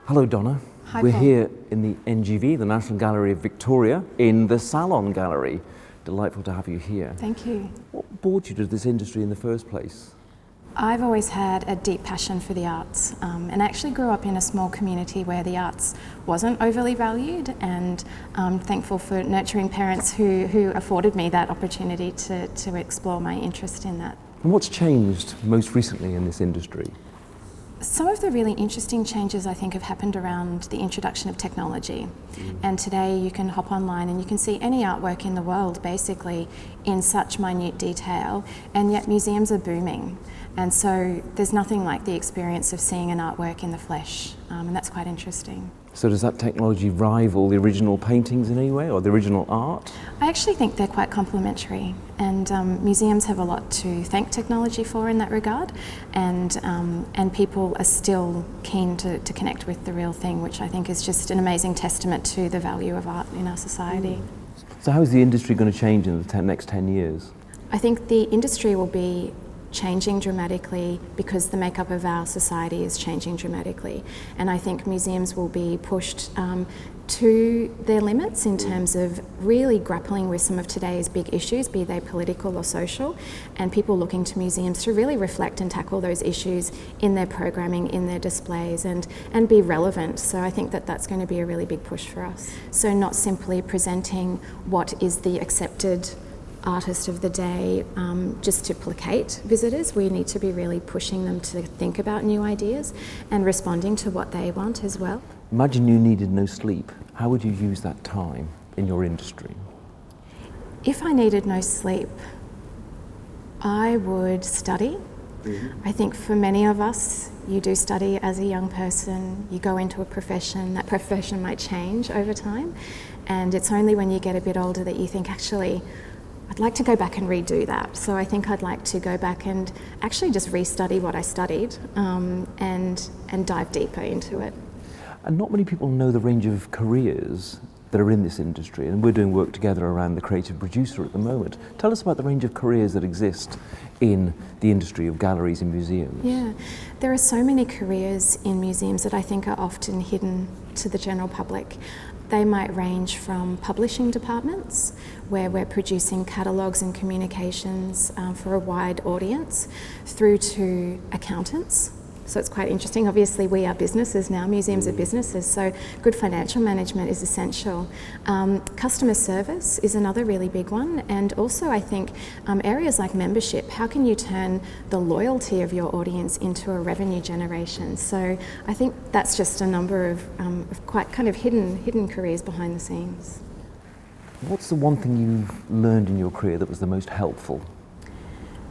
Hello, Donna. Hi, We're Paul. here in the NGV, the National Gallery of Victoria, in the Salon Gallery. Delightful to have you here. Thank you. What brought you to this industry in the first place? I've always had a deep passion for the arts and actually grew up in a small community where the arts wasn't overly valued, and I'm thankful for nurturing parents who afforded me that opportunity to explore my interest in that. And what's changed most recently in this industry? Some of the really interesting changes I think have happened around the introduction of technology. And today you can hop online and you can see any artwork in the world basically in such minute detail, and yet museums are booming. And so there's nothing like the experience of seeing an artwork in the flesh, and that's quite interesting. So does that technology rival the original paintings in any way, or the original art? I actually think they're quite complementary, and museums have a lot to thank technology for in that regard, and people are still keen to connect with the real thing, which I think is just an amazing testament to the value of art in our society. So how is the industry going to change in the next 10 years? I think the industry will be changing dramatically because the makeup of our society is changing dramatically, and I think museums will be pushed to their limits in terms of really grappling with some of today's big issues, be they political or social, and people looking to museums to really reflect and tackle those issues in their programming, in their displays, and be relevant. So I think that that's going to be a really big push for us. So not simply presenting what is the accepted artist of the day just to placate visitors. We need to be really pushing them to think about new ideas and responding to what they want as well. Imagine you needed no sleep. How would you use that time in your industry? If I needed no sleep, I would study. I think for many of us, you do study as a young person, you go into a profession, that profession might change over time, and it's only when you get a bit older that you think, actually, I'd like to go back and redo that. So I think I'd like to go back and actually just restudy what I studied and dive deeper into it. And not many people know the range of careers that are in this industry, and we're doing work together around the creative producer at the moment. Tell us about the range of careers that exist in the industry of galleries and museums. Yeah, there are so many careers in museums that I think are often hidden to the general public. They might range from publishing departments, where we're producing catalogues and communications for a wide audience, through to accountants. So it's quite interesting. Obviously, we are businesses now, museums are businesses, so good financial management is essential. Customer service is another really big one, and also I think areas like membership. How can you turn the loyalty of your audience into a revenue generation? So I think that's just a number of quite kind of hidden careers behind the scenes. What's the one thing you've learned in your career that was the most helpful?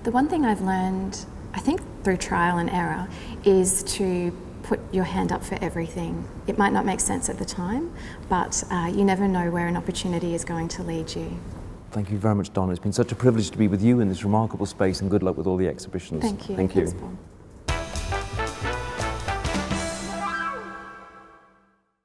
The one thing I've learned, I think through trial and error, is to put your hand up for everything. It might not make sense at the time, but you never know where an opportunity is going to lead you. Thank you very much, Donna. It's been such a privilege to be with you in this remarkable space, and good luck with all the exhibitions. Thank you. Thank you. Thanks, Paul.